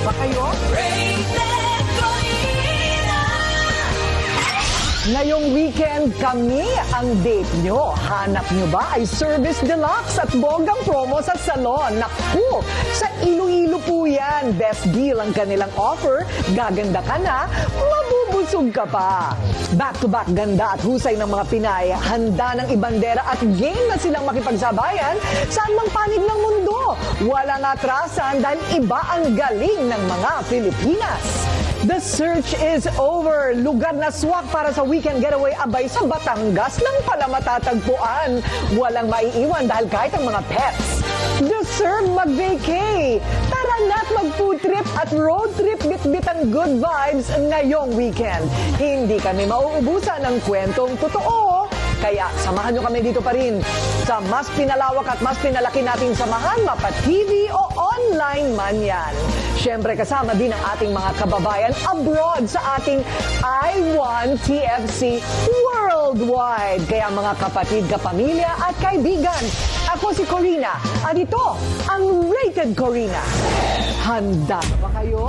ba kayo? Ngayong weekend, kami ang date nyo. Hanap nyo ba ay Service Deluxe at bonggang promo sa salon? Naku, sa Iloilo po yan. Best deal ang kanilang offer. Gaganda ka na, mabubusog ka pa. Back-to-back ganda at husay ng mga Pinay. Handa ng ibandera at game na silang makipagsabayan saan mang panig ng mundo. Walang atrasan dahil iba ang galing ng mga Pilipinas. The search is over. Lugar na swak para sa weekend getaway abay sa Batangas lang pala matatagpuan. Walang maiiwan dahil kahit ang mga pets deserve mag-vacay. Tara na't mag-food trip at road trip bit-bit ang good vibes ngayong weekend. Hindi kami mauubusan ng kwentong totoo. Kaya samahan nyo kami dito pa rin sa mas pinalawak at mas pinalaki nating samahan, mapa-TV o online man yan. Siyempre kasama din ang ating mga kababayan abroad sa ating I1 TFC Worldwide. Kaya mga kapatid, kapamilya at kaibigan, ako si Corina at ito ang Rated Corina. Handa na ba kayo?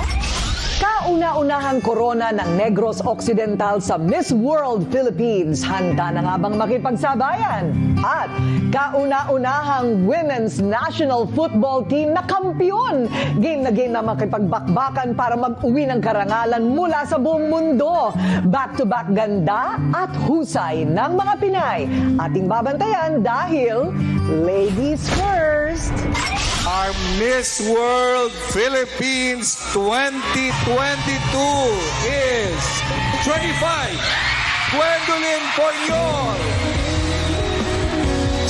Kauna-unahang korona ng Negros Occidental sa Miss World Philippines. Handa na nga bang makipagsabayan? At kauna-unahang Women's National Football Team na kampiyon. Game na makipagbakbakan para mag-uwi ng karangalan mula sa buong mundo. Back-to-back ganda at husay ng mga Pinay. Ating babantayan dahil ladies first. Our Miss World Philippines 2022 is 25, Gwendolyn Poñol.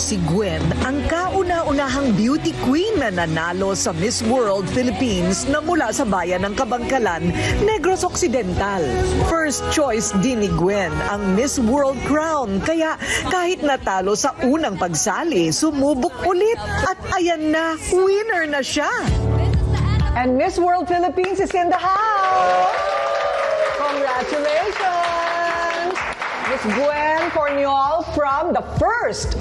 Si Gwen ang kauna-unahang beauty queen na nanalo sa Miss World Philippines na mula sa bayan ng Kabangkalan, Negros Occidental. First choice din ni Gwen ang Miss World crown, kaya kahit natalo sa unang pagsali, sumubok ulit at ayan na, winner na siya. And Miss World Philippines is in the house! Congratulations! Miss Gwen Poñol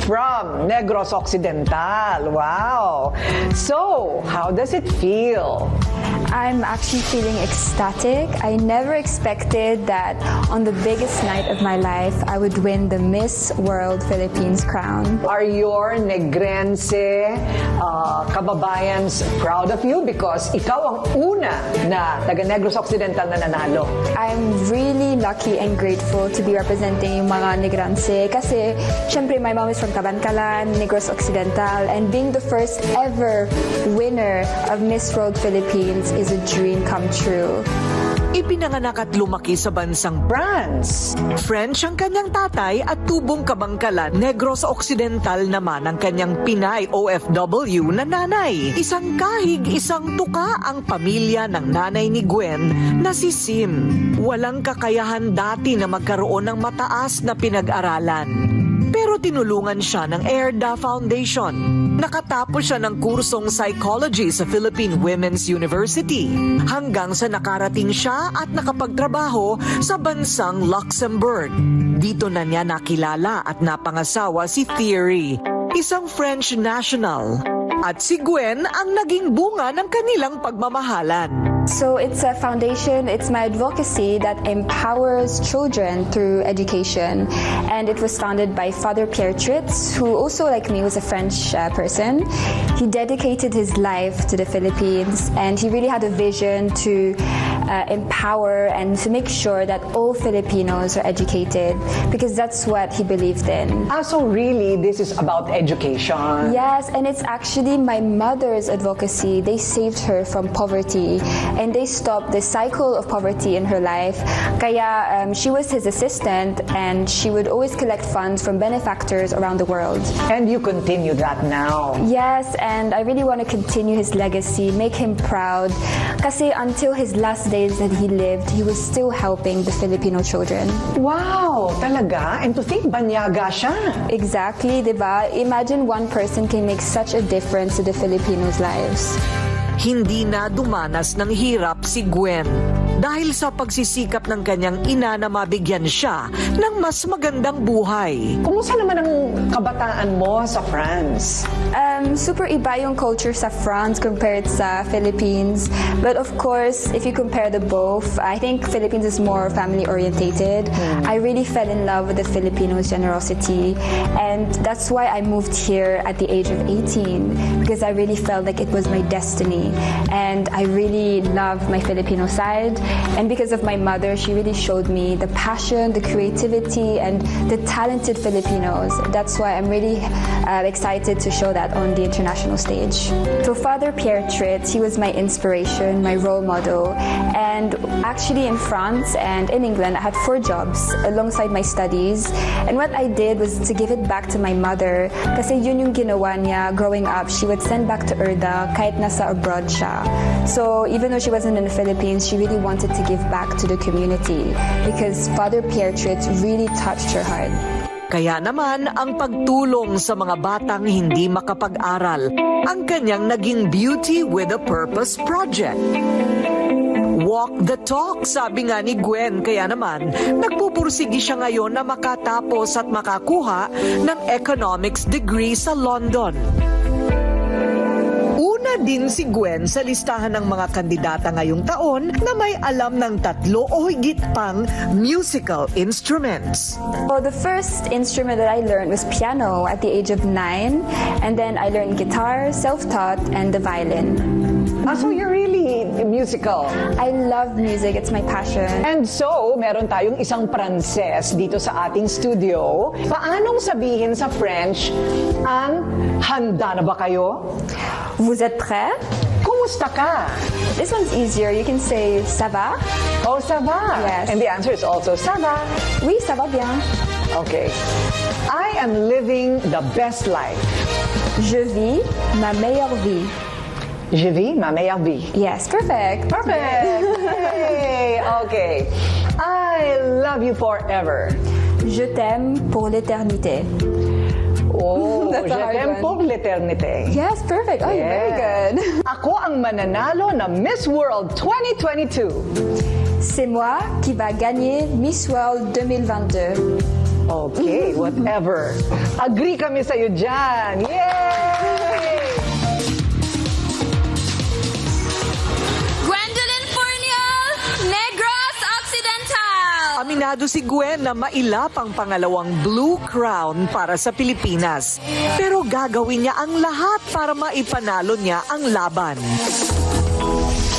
from Negros Occidental. Wow. So, how does it feel? I'm actually feeling ecstatic. I never expected that on the biggest night of my life, I would win the Miss World Philippines crown. Are your Negrense kababayans proud of you because ikaw ang una na taga Negros Occidental na nanalo? I'm really lucky and grateful to be representing yung mga Negrense kasi syempre my mom is from Kabangkalan, Negros Occidental, and being the first ever winner of Miss World Philippines is a dream come true. Ipinanganak at lumaki sa bansang France. French ang kanyang tatay at tubong Kabangkalan, Negros Occidental naman ang kanyang Pinay OFW na nanay. Isang kahig, isang tuka ang pamilya ng nanay ni Gwen na si Sim. Walang kakayahan dati na magkaroon ng mataas na pinag-aralan. Pero tinulungan siya ng ERDA Foundation. Nakatapos siya ng kursong psychology sa Philippine Women's University hanggang sa nakarating siya at nakapagtrabaho sa bansang Luxembourg. Dito na niya nakilala at napangasawa si Thierry, isang French national. At si Gwen ang naging bunga ng kanilang pagmamahalan. So it's a foundation, it's my advocacy that empowers children through education. And it was founded by Father Pierre Tritz, who also, like me, was a French person. He dedicated his life to the Philippines, and he really had a vision to empower and to make sure that all Filipinos are educated, because that's what he believed in. So really, this is about education? Yes, and it's actually my mother's advocacy. They saved her from poverty, and they stopped the cycle of poverty in her life. Kaya she was his assistant, and she would always collect funds from benefactors around the world. And you continue that now? Yes, and I really want to continue his legacy, make him proud. Kasi until his last days that he lived, he was still helping the Filipino children. Wow, talaga? And to think, banyaga siya. Exactly, diba? Imagine one person can make such a difference to the Filipinos' lives. Hindi na dumanas ng hirap si Gwen. dahil sa pagsisikap ng kanyang ina na mabigyan siya ng mas magandang buhay. Kumusta naman ang kabataan mo sa France? Super iba yung culture sa France compared sa Philippines. But of course, if you compare the both, I think Philippines is more family-orientated. I really fell in love with the Filipinos' generosity. And that's why I moved here at the age of 18, because I really felt like it was my destiny. And I really love my Filipino side. And because of my mother, she really showed me the passion, the creativity, and the talented Filipinos. That's why I'm really excited to show that on the international stage. So Father Pierre Tritz, he was my inspiration, my role model. And actually in France and in England, I had 4 jobs alongside my studies. And what I did was to give it back to my mother. Kasi yun yung ginawa niya growing up. She would send back to Erda kahit nasa abroad siya. So even though she wasn't in the Philippines, she really wanted to give back to the community because Father Pierre Tritz really touched her heart. Kaya naman ang pagtulong sa mga batang hindi makapag-aral ang kanyang naging Beauty with a Purpose project. Walk the talk, sabi nga ni Gwen. Kaya naman, nagpupursigi siya ngayon na makatapos at makakuha ng economics degree sa London. Una din si Gwen sa listahan ng mga kandidata ngayong taon na may alam ng 3 o higit pang musical instruments. Well, the first instrument that I learned was piano at the age of 9, and then I learned guitar, self-taught, and the violin. So you're really musical. I love music. It's my passion. And so, meron tayong isang Pranses dito sa ating studio. Paanong sabihin sa French ang handa na ba kayo? Vous êtes prêts? Kumusta ka? This one's easier. You can say ça va? Oh, ça va. Yes. And the answer is also ça va. Oui, ça va bien. Okay. I am living the best life. Je vis ma meilleure vie. Je vis ma meilleure vie. Yes, perfect. Perfect. Hey, okay. I love you forever. Je t'aime pour l'éternité. Oh, That's je a hard t'aime one. pour l'éternité. Yes, perfect. Oh, very good. Ako ang mananalo na Miss World 2022. C'est moi qui va gagner Miss World 2022. Okay, whatever. Agree kami sa'yo dyan. Yay! Gwendolyn Furnial, Negros Occidental. Aminado si Gwen na mailap ang pangalawang Blue Crown para sa Pilipinas. Pero gagawin niya ang lahat para maipanalo niya ang laban.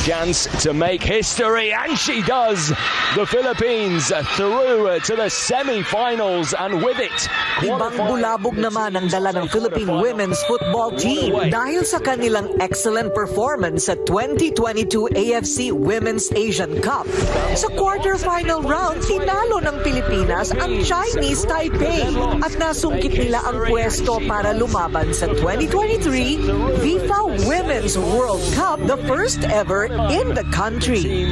Chance to make history, and she does. The Philippines through to the semi-finals, and with it, Ibang bulabog naman ang dala ng Philippine women's football team dahil sa kanilang excellent performance sa 2022 AFC Women's Asian Cup. Sa quarterfinal round, tinalo ng Pilipinas ang Chinese Taipei at nasungkit nila ang pwesto para lumaban sa 2023 FIFA Women's World Cup, the first ever in the country.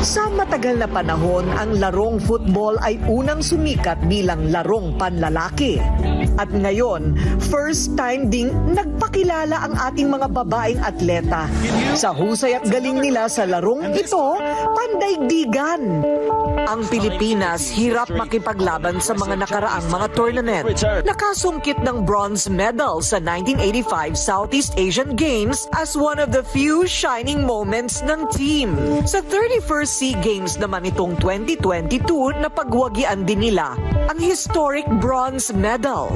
Sa matagal na panahon, ang larong football ay unang sumikat bilang larong panlalaki. At ngayon, first time ding nagpakilala ang ating mga babaeng atleta. Sa husay at galing nila sa larong ito, pandaigdigan. Ang Pilipinas hirap makipaglaban sa mga nakaraang mga tournament. Nakasungkit ng bronze medal sa 1985 Southeast Asian Games as one of the few shining moments ng team. Sa 31st SEA Games naman itong 2022 na pagwagian din nila ang historic bronze medal.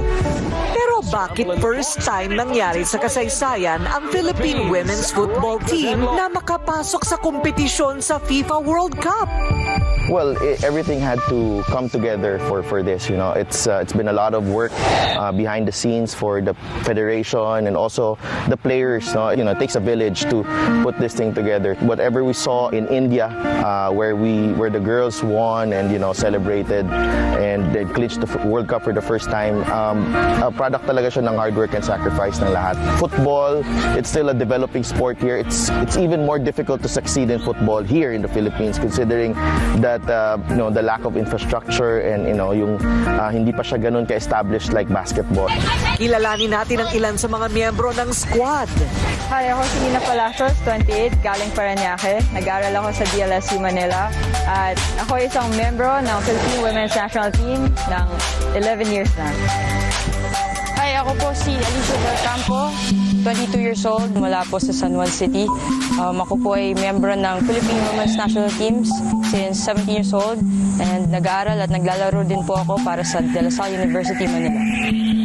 Pero bakit first time nangyari sa kasaysayan ang Philippine women's football team na makapasok sa kompetisyon sa FIFA World Cup? Well, everything had to come together for this. You know, it's been a lot of work behind the scenes for the federation and also the players. You know, it takes a village to put this thing together. Whatever we saw in India, where the girls won and celebrated and they clinched the World Cup for the first time, a product talaga siya ng hard work and sacrifice ng lahat. Football, it's still a developing sport here. It's even more difficult to succeed in football here in the Philippines, considering that that the lack of infrastructure and yung hindi pa siya ganun ka-established like basketball. Kilalanin natin ang ilan sa mga miyembro ng squad. Hi, ako si Nina Palacios, 28, galing Parañaque. Nag-aaral ako sa DLSU Manila. At ako isang miyembro ng Philippine Women's National Team ng 11 years na. Hi, ako po si Alicia Del Campo, 22 years old, mula po sa San Juan City. Ako po ay miyembro ng Philippine Women's National Teams since 17 years old and nag-aaral at naglalaro din po ako para sa De La Salle University, Manila.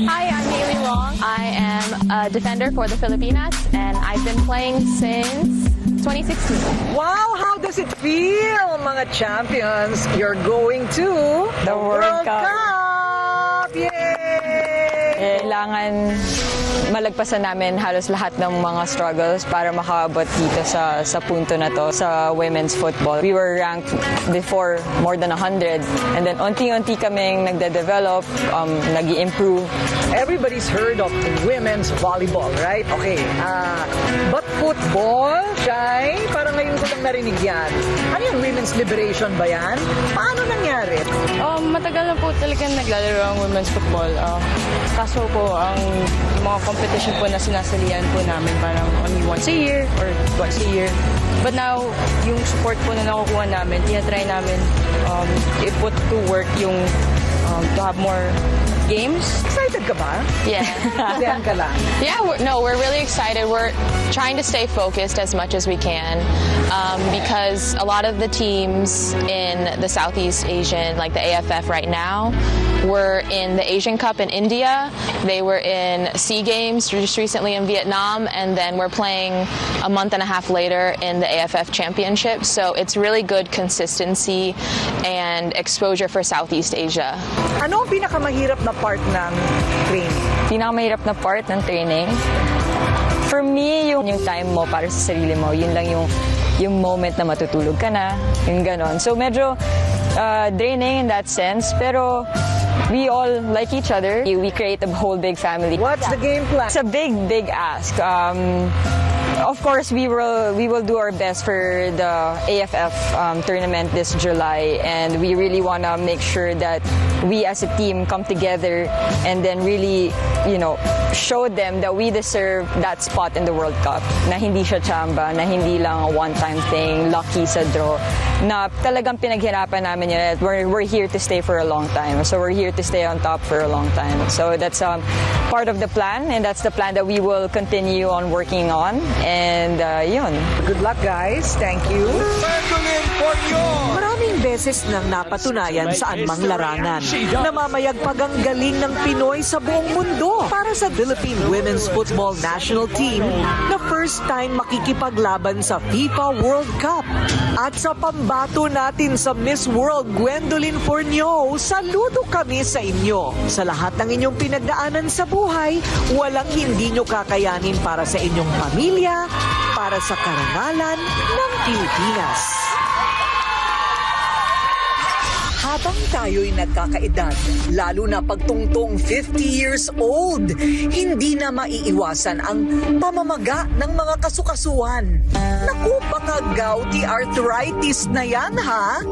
Hi, I'm Hailey Long. I am a defender for the Filipinas, and I've been playing since 2016. Wow, how does it feel, mga champions? You're going to The World Cup. Yay! Kailangan malagpasan namin halos lahat ng mga struggles para makaabot dito sa punto na to sa women's football. We were ranked before more than 100 and then unti-unti kaming nagde-develop, nag-i-improve. Everybody's heard of women's volleyball, right? Okay. But football, Shai, parang ngayon ko lang narinig yan. Ano yung women's liberation ba yan? Paano nangyari? Matagal na po talagang naglalaro ang women's football. Kaso po, ang mga competition po na sinasalihan po namin parang only once a year or twice a year. But now, yung support po na nakukuha namin, tinatry namin i-put to work yung to have more games. Excited ka ba? Yeah. Kasiyahan ka lang. Yeah, we're really excited. We're trying to stay focused as much as we can because a lot of the teams in the Southeast Asian, like the AFF right now, were in the Asian Cup in India. They were in SEA Games just recently in Vietnam, and then we're playing a month and a half later in the AFF Championship. So it's really good consistency and exposure for Southeast Asia. Ano ang pinakamahirap na part ng training? Pinakamahirap na part ng training, for me, yung time mo para sa sarili mo, yun lang yung moment na matutulog ka na, yung ganon. So medyo draining in that sense, pero we all like each other. We create a whole big family. What's the game plan? It's a big ask. Of course, we will do our best for the AFF tournament this July, and we really want to make sure that we as a team come together and then really, show them that we deserve that spot in the World Cup. Na hindi siya chamba, na hindi lang a one-time thing, lucky sa draw. Na talagang pinaghirapan namin yun. We're here to stay for a long time. So we're here to stay on top for a long time. So that's part of the plan, and that's the plan that we will continue on working on. And yun. Good luck, guys. Thank you. Gwendolyn Porñon! Maraming beses nang napatunayan sa anumang larangan. Namamayagpag ang galing ng Pinoy sa buong mundo para sa Philippine Women's Football National Team na first time makikipaglaban sa FIFA World Cup. At sa pambato natin sa Miss World Gwendolyn Porñon, saludo kami sa inyo. Sa lahat ng inyong pinagdaanan sa buhay, walang hindi nyo kakayanin para sa inyong pamilya, para sa karangalan ng Pilipinas. Habang tayo'y nagkakaedad, lalo na pagtungtong 50 years old, hindi na maiiwasan ang pamamaga ng mga kasukasuan. Naku, baka gouty arthritis na yan, ha?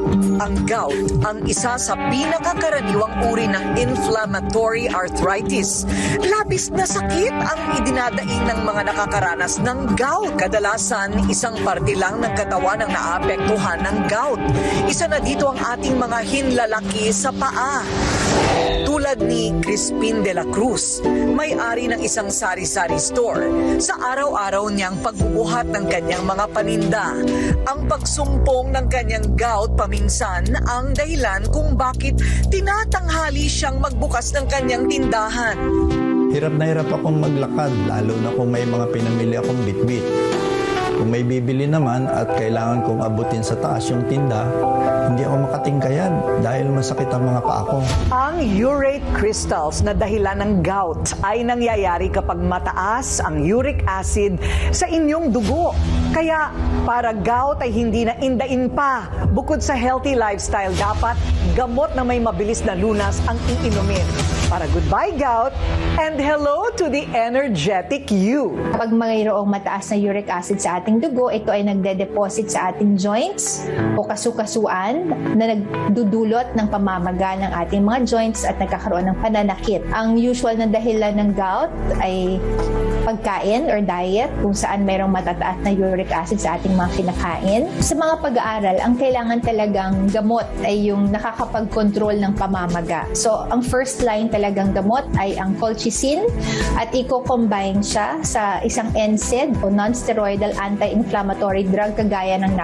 Ang gout ang isa sa pinakakaraniwang uri ng inflammatory arthritis. Labis na sakit ang idinadaing ng mga nakakaranas ng gout. Kadalasan, isang parte lang ng katawan ang naapektuhan ng gout. Isa na dito ang ating mga hinlalaki sa paa. Tulad ni Crispin de la Cruz, may-ari ng isang sari-sari store. Sa araw-araw niyang pagbubuhat ng kanyang mga paninda, ang pagsumpong ng kanyang gout paminsan ang dahilan kung bakit tinatanghali siyang magbukas ng kanyang tindahan. Hirap na hirap akong maglakad, lalo na kung may mga pinamili akong bitbit. Kung may bibili naman at kailangan kong abutin sa taas yung tinda, hindi ako makatingkayad dahil masakit ang mga paa ko. Ang urate crystals na dahilan ng gout ay nangyayari kapag mataas ang uric acid sa inyong dugo. Kaya para gout ay hindi na indain pa. Bukod sa healthy lifestyle, dapat gamot na may mabilis na lunas ang iinumin. para goodbye gout and hello to the energetic you. Kapag mayroong mataas na uric acid sa ating dugo, ito ay nagde-deposit sa ating joints o kasukasuan na nagdudulot ng pamamaga ng ating mga joints at nagkakaroon ng pananakit. Ang usual na dahilan ng gout ay pagkain or diet, kung saan mayroong matataas na uric acid sa ating mga kinakain. Sa mga pag-aaral, ang kailangan talagang gamot ay yung nakakapag-control ng pamamaga. So, ang first line talagang gamot ay ang colchicine at i-combine siya sa isang NSAID o non-steroidal anti-inflammatory drug kagaya ng